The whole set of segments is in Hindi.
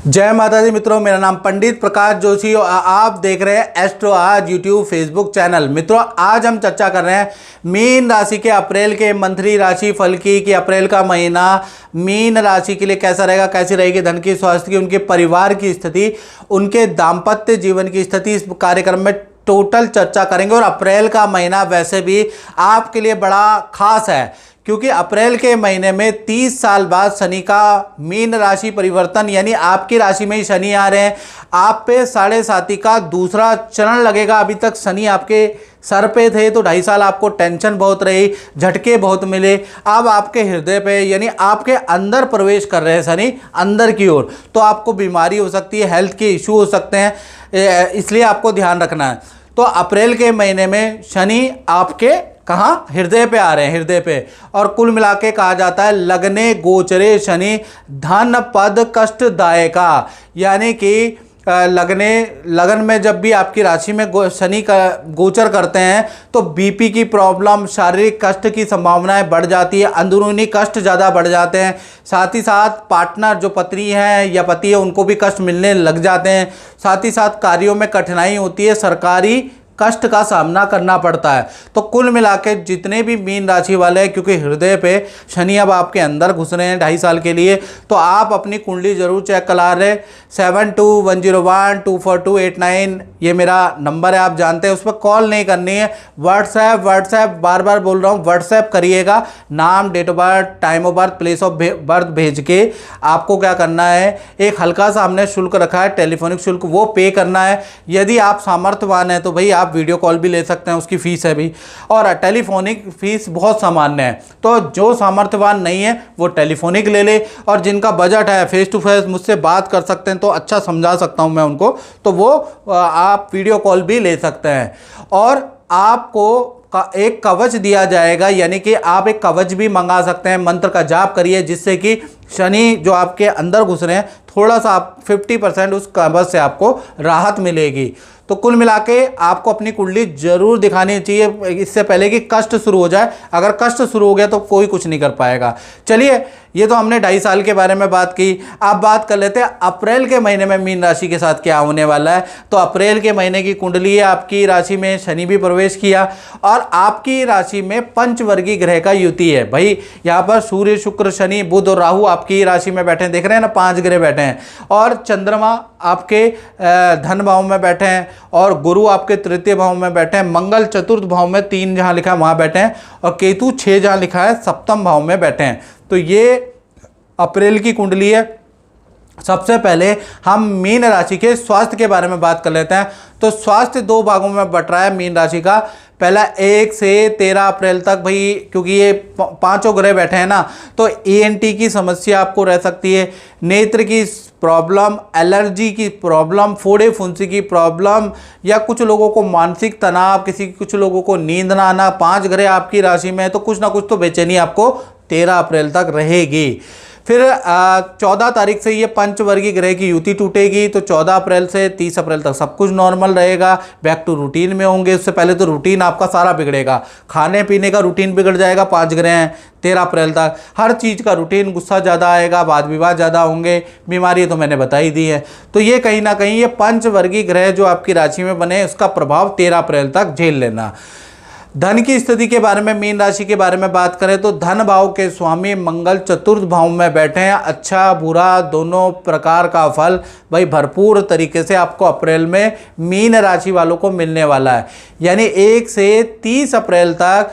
जय माता दी मित्रों, मेरा नाम पंडित प्रकाश जोशी और आप देख रहे हैं एस्ट्रो आज यूट्यूब फेसबुक चैनल। मित्रों, आज हम चर्चा कर रहे हैं मीन राशि के अप्रैल के मंथली राशि फल की कि अप्रैल का महीना मीन राशि के लिए कैसा रहेगा, कैसी रहेगी धन की, स्वास्थ्य की, उनके परिवार की स्थिति, उनके दाम्पत्य जीवन की स्थिति। इस कार्यक्रम में टोटल चर्चा करेंगे। और अप्रैल का महीना वैसे भी आपके लिए बड़ा खास है क्योंकि अप्रैल के महीने में 30 साल बाद शनि का मीन राशि परिवर्तन, यानी आपकी राशि में ही शनि आ रहे हैं। आप पे 7.5 का दूसरा चरण लगेगा। अभी तक शनि आपके सर पे थे तो 2.5 साल आपको टेंशन बहुत रही, झटके बहुत मिले। अब आपके हृदय पे यानी आपके अंदर प्रवेश कर रहे हैं शनि अंदर की ओर, तो आपको बीमारी हो सकती है, हेल्थ के इशू हो सकते हैं, इसलिए आपको ध्यान रखना है। तो अप्रैल के महीने में शनि आपके कहाँ, हृदय पे आ रहे हैं, हृदय पे। और कुल मिला के कहा जाता है लगने गोचरे शनि धन पद कष्टदायका, यानी कि लगन में जब भी आपकी राशि में शनि का गोचर करते हैं तो बीपी की प्रॉब्लम, शारीरिक कष्ट की संभावनाएं बढ़ जाती है, अंदरूनी कष्ट ज़्यादा बढ़ जाते हैं। साथ ही साथ पार्टनर जो पत्नी है या पति है उनको भी कष्ट मिलने लग जाते हैं। साथ ही साथ कार्यों में कठिनाई होती है, सरकारी कष्ट का सामना करना पड़ता है। तो कुल मिला के जितने भी मीन राशि वाले हैं, क्योंकि हृदय पे शनि अब आपके अंदर घुस रहे हैं 2.5 साल के लिए, तो आप अपनी कुंडली जरूर चेक करा रहे। 7210124289 ये मेरा नंबर है, आप जानते हैं। उस पर कॉल नहीं करनी है, व्हाट्सएप बार बार बोल रहा हूँ, व्हाट्सएप करिएगा। नाम, date of birth, time of birth, place of birth भेज के आपको क्या करना है, एक हल्का सा हमने शुल्क रखा है, टेलीफोनिक शुल्क, वो पे करना है। यदि आप सामर्थ्यवान हैं तो भाई आप वीडियो कॉल भी ले सकते हैं, उसकी फीस है भी, और टेलीफोनिक फीस बहुत सामान्य है। तो जो सामर्थ्यवान नहीं है वो टेलीफोनिक ले ले, और जिनका बजट है फेस टू फेस मुझसे बात कर सकते हैं, तो अच्छा समझा सकता हूं मैं उनको, तो वो आप वीडियो कॉल भी ले सकते हैं। और आपको एक कवच दिया जाएगा, यानी कि आप एक कवच भी मंगा सकते हैं। मंत्र का जाप करिए जिससे कि शनि जो आपके अंदर घुस रहे हैं थोड़ा सा आप 50% उस कवच से आपको राहत मिलेगी। तो कुल मिला के आपको अपनी कुंडली जरूर दिखानी चाहिए इससे पहले कि कष्ट शुरू हो जाए। अगर कष्ट शुरू हो गया तो कोई कुछ नहीं कर पाएगा। चलिए, ये तो हमने 2.5 साल के बारे में बात की। अब बात कर लेते हैं अप्रैल के महीने में मीन राशि के साथ क्या होने वाला है। तो अप्रैल के महीने की कुंडली है, आपकी राशि में शनि भी प्रवेश किया और आपकी राशि में पंचवर्गीय ग्रह का युति है। भाई यहाँ पर सूर्य, शुक्र, शनि, बुध और राहु आपकी राशि में बैठे हैं, देख रहे हैं ना, 5 ग्रह बैठे हैं। और चंद्रमा आपके धन भाव में बैठे हैं, और गुरु आपके तृतीय भाव में बैठे हैं, मंगल चतुर्थ भाव में 3 जहां लिखा है वहां बैठे हैं, और केतु 6 जहां लिखा है सप्तम भाव में बैठे हैं। तो ये अप्रैल की कुंडली है। सबसे पहले हम मीन राशि के स्वास्थ्य के बारे में बात कर लेते हैं। तो स्वास्थ्य 2 भागों में बट रहा है मीन राशि का। पहला 1 से 13 अप्रैल तक, भाई क्योंकि ये 5 ग्रह बैठे हैं ना, तो ENT की समस्या आपको रह सकती है, नेत्र की प्रॉब्लम, एलर्जी की प्रॉब्लम, फोड़े फुंसी की प्रॉब्लम, या कुछ लोगों को मानसिक तनाव, कुछ लोगों को नींद ना आना। 5 ग्रह आपकी राशि में है तो कुछ ना कुछ तो बेचैनी आपको 13 अप्रैल तक रहेगी। फिर 14 तारीख से ये पंचवर्गीय ग्रह की युति टूटेगी, तो 14 अप्रैल से 30 अप्रैल तक सब कुछ नॉर्मल रहेगा, बैक टू रूटीन में होंगे। उससे पहले तो रूटीन आपका सारा बिगड़ेगा, खाने पीने का रूटीन बिगड़ जाएगा। 5 ग्रह हैं 13 अप्रैल तक, हर चीज़ का रूटीन, गुस्सा ज़्यादा आएगा, वाद विवाद ज़्यादा होंगे, बीमारी तो मैंने बता ही दी है। तो ये कहीं ना कहीं ये पंचवर्गीय ग्रह जो आपकी राशि में बने उसका प्रभाव 13 अप्रैल तक झेल लेना। धन की स्थिति के बारे में, मीन राशि के बारे में बात करें तो धन भाव के स्वामी मंगल चतुर्थ भाव में बैठे हैं। अच्छा बुरा दोनों प्रकार का फल भाई भरपूर तरीके से आपको अप्रैल में मीन राशि वालों को मिलने वाला है। यानी 1 से 30 अप्रैल तक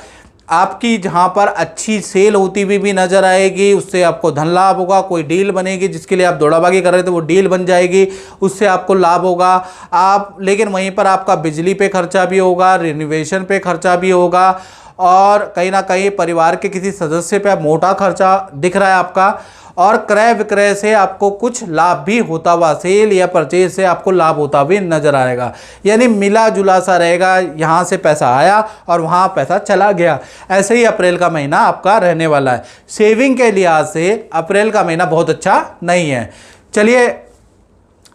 आपकी जहां पर अच्छी सेल होती हुई भी नजर आएगी, उससे आपको धन लाभ होगा। कोई डील बनेगी जिसके लिए आप दौड़ाभागी कर रहे थे वो डील बन जाएगी, उससे आपको लाभ होगा। आप लेकिन वहीं पर आपका बिजली पे खर्चा भी होगा, रिनोवेशन पे खर्चा भी होगा, और कहीं ना कहीं परिवार के किसी सदस्य पे मोटा खर्चा दिख रहा है आपका। और क्रय विक्रय से आपको कुछ लाभ भी होता हुआ, सेल या परचेज से आपको लाभ होता भी नजर आएगा। यानी मिला जुला सा रहेगा, यहाँ से पैसा आया और वहाँ पैसा चला गया। ऐसे ही अप्रैल का महीना आपका रहने वाला है। सेविंग के लिहाज से अप्रैल का महीना बहुत अच्छा नहीं है। चलिए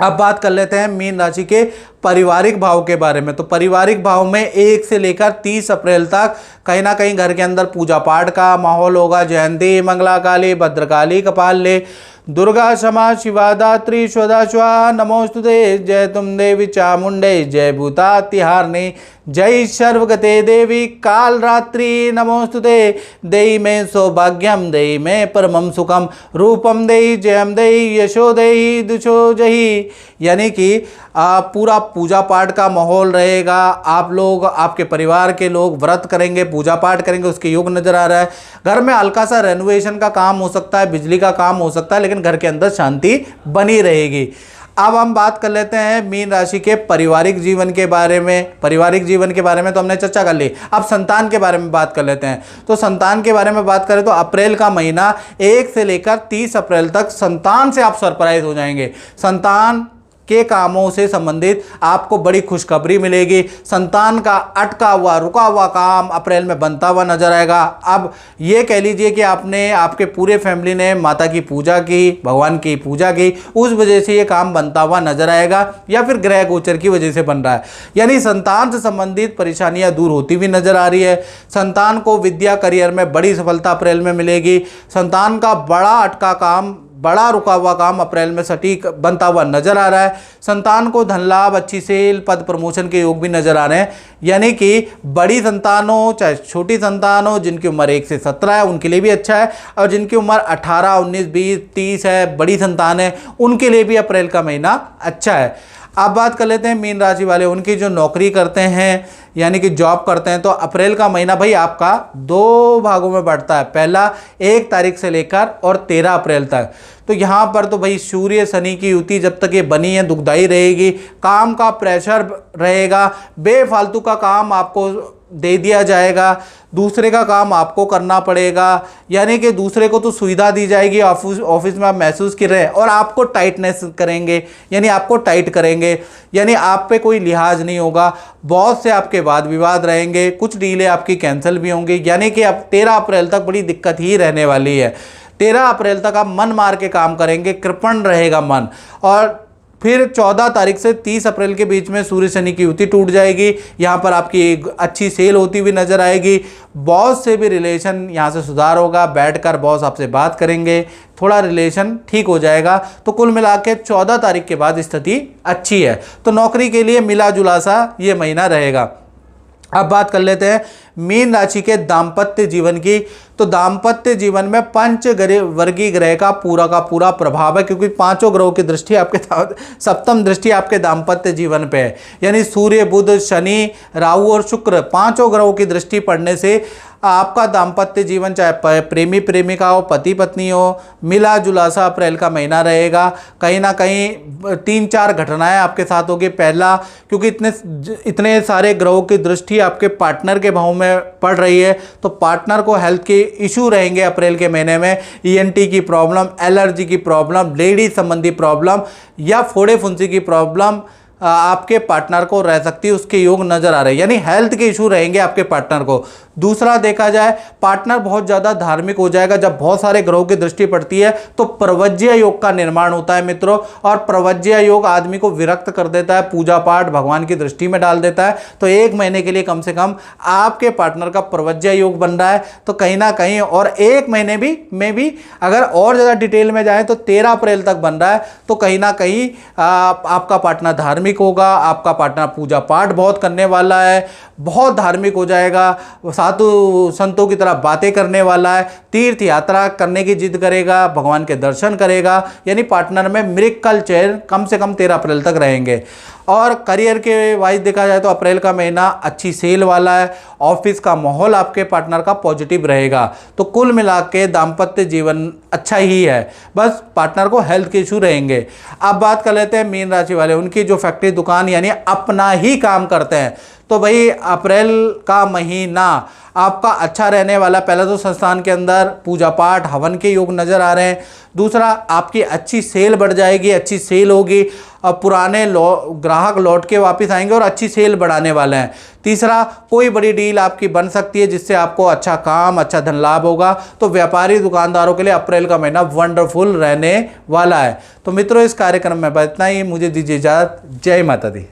अब बात कर लेते हैं मीन राशि के पारिवारिक भाव के बारे में। तो पारिवारिक भाव में 1 से लेकर 30 अप्रैल तक कहीं ना कहीं घर के अंदर पूजा पाठ का माहौल होगा। जयंती, मंगला काली, भद्रकाली, कपाल ले, दुर्गा क्षमा शिवा दात्री स्वदा स्वा नमोस्तुते। जय तुम देवी चामुंडे जय भूतातिहारिणी जय सर्वगते देवी काल रात्रि नमोस्तुते। देहि में सौभाग्यम देहि में परमम सुखम रूपम देहि जयम देहि यशो देहि दुशो जहि। यानी कि पूरा पूजा पाठ का माहौल रहेगा। आप लोग, आपके परिवार के लोग व्रत करेंगे, पूजा पाठ करेंगे, उसके योग नजर आ रहा है। घर में हल्का सा रेनोवेशन का काम हो सकता है, बिजली का काम हो सकता है, लेकिन घर के अंदर शांति बनी रहेगी। अब हम बात कर लेते हैं मीन राशि के पारिवारिक जीवन के बारे में। पारिवारिक जीवन के बारे में तो हमने चर्चा कर ली। अब संतान के बारे में बात कर लेते हैं। तो संतान के बारे में बात करें तो अप्रैल का महीना 1 से लेकर 30 अप्रैल तक संतान से आप सरप्राइज हो जाएंगे। संतान के कामों से संबंधित आपको बड़ी खुशखबरी मिलेगी। संतान का अटका हुआ रुका हुआ काम अप्रैल में बनता हुआ नजर आएगा। अब ये कह लीजिए कि आपने, आपके पूरे फैमिली ने माता की पूजा की, भगवान की पूजा की, उस वजह से ये काम बनता हुआ नजर आएगा, या फिर ग्रह गोचर की वजह से बन रहा है। यानी संतान से संबंधित परेशानियां दूर होती हुई नजर आ रही है। संतान को विद्या करियर में बड़ी सफलता अप्रैल में मिलेगी। संतान का बड़ा अटका काम, बड़ा रुका हुआ काम अप्रैल में सटीक बनता हुआ नजर आ रहा है। संतान को धन लाभ, अच्छी सेल, पद प्रमोशन के योग भी नजर आ रहे हैं। यानी कि बड़ी संतान हो चाहे छोटी संतान हो, जिनकी उम्र 1 से 17 है उनके लिए भी अच्छा है, और जिनकी उम्र 18, 19, 20, 30 है, बड़ी संतान है, उनके लिए भी अप्रैल का महीना अच्छा है। अब बात कर लेते हैं मीन राशि वाले, उनकी जो नौकरी करते हैं यानी कि जॉब करते हैं, तो अप्रैल का महीना भाई आपका 2 भागों में बढ़ता है। पहला 1 तारीख से लेकर और 13 अप्रैल तक। तो यहाँ पर तो भाई सूर्य शनि की युति जब तक ये बनी है दुखदाई रहेगी। काम का प्रेशर रहेगा, बेफालतू का काम आपको दे दिया जाएगा, दूसरे का काम आपको करना पड़ेगा। यानी कि दूसरे को तो सुविधा दी जाएगी, ऑफिस में आप महसूस कर रहे हैं, और आपको टाइटनेस करेंगे, यानी आपको टाइट करेंगे, यानी आप पे कोई लिहाज नहीं होगा। बॉस से आपके वाद विवाद रहेंगे, कुछ डीलें आपकी कैंसिल भी होंगी। यानी कि अब 13 अप्रैल तक बड़ी दिक्कत ही रहने वाली है। 13 अप्रैल तक आप मन मार के काम करेंगे, कृपण रहेगा मन। और फिर 14 तारीख से 30 अप्रैल के बीच में सूर्य शनि की युति टूट जाएगी। यहाँ पर आपकी एक अच्छी सेल होती हुई नजर आएगी। बॉस से भी रिलेशन यहाँ से सुधार होगा, बैठकर बॉस आपसे बात करेंगे, थोड़ा रिलेशन ठीक हो जाएगा। तो कुल मिला के 14 तारीख के बाद स्थिति अच्छी है। तो नौकरी के लिए मिला जुला सा ये महीना रहेगा। अब बात कर लेते हैं मीन राशि के दाम्पत्य जीवन की। तो दाम्पत्य जीवन में पंच वर्गीय ग्रह का पूरा प्रभाव है, क्योंकि 5 ग्रहों की दृष्टि आपके, सप्तम दृष्टि आपके दाम्पत्य जीवन पे है। यानी सूर्य, बुध, शनि, राहु और शुक्र 5 ग्रहों की दृष्टि पड़ने से आपका दाम्पत्य जीवन, चाहे प्रेमी प्रेमिका हो, पति पत्नी हो, मिला जुला सा अप्रैल का महीना रहेगा। कहीं ना कहीं 3-4 घटनाएं आपके साथ होगी। पहला, क्योंकि इतने सारे ग्रहों की दृष्टि आपके पार्टनर के भाव में पड़ रही है, तो पार्टनर को हेल्थ के इशू रहेंगे अप्रैल के महीने में। ईएनटी की प्रॉब्लम, एलर्जी की प्रॉब्लम, लेडीज संबंधी प्रॉब्लम या फोड़े फुंसी की प्रॉब्लम आपके पार्टनर को रह सकती है, उसके योग नजर आ रहे हैं। यानी हेल्थ के इशू रहेंगे आपके पार्टनर को। दूसरा देखा जाए, पार्टनर बहुत ज़्यादा धार्मिक हो जाएगा। जब बहुत सारे ग्रहों की दृष्टि पड़ती है तो प्रवज्य योग का निर्माण होता है मित्रों, और प्रवज्य योग आदमी को विरक्त कर देता है, पूजा पाठ भगवान की दृष्टि में डाल देता है। तो 1 महीने के लिए कम से कम आपके पार्टनर का प्रवज्य योग बन रहा है। तो कहीं ना कहीं, और 1 महीने में भी अगर और ज़्यादा डिटेल में जाए तो 13 अप्रैल तक बन रहा है। तो कहीं ना कहीं आपका पार्टनर धार्मिक होगा, आपका पार्टनर पूजा पाठ बहुत करने वाला है, बहुत धार्मिक हो जाएगा, साधु संतों की तरह बातें करने वाला है, तीर्थ यात्रा करने की जिद करेगा, भगवान के दर्शन करेगा। यानी पार्टनर में मिरेकल चेयर कम से कम 13 अप्रैल तक रहेंगे। और करियर के वाइज देखा जाए तो अप्रैल का महीना अच्छी सेल वाला है। ऑफिस का माहौल आपके पार्टनर का पॉजिटिव रहेगा। तो कुल मिला के दाम्पत्य जीवन अच्छा ही है, बस पार्टनर को हेल्थ के इशू रहेंगे। अब बात कर लेते हैं मीन राशि वाले, उनकी जो फैक्ट्री दुकान यानी अपना ही काम करते हैं। तो भाई अप्रैल का महीना आपका अच्छा रहने वाला। पहला तो संस्थान के अंदर पूजा पाठ हवन के योग नज़र आ रहे हैं। दूसरा, आपकी अच्छी सेल बढ़ जाएगी, अच्छी सेल होगी, और पुराने ग्राहक लौट के वापस आएंगे और अच्छी सेल बढ़ाने वाले हैं। तीसरा, कोई बड़ी डील आपकी बन सकती है जिससे आपको अच्छा काम, अच्छा धन लाभ होगा। तो व्यापारी दुकानदारों के लिए अप्रैल का महीना वंडरफुल रहने वाला है। तो मित्रों, इस कार्यक्रम में बस इतना ही। मुझे दीजिए इजाज़त। जय माता दी।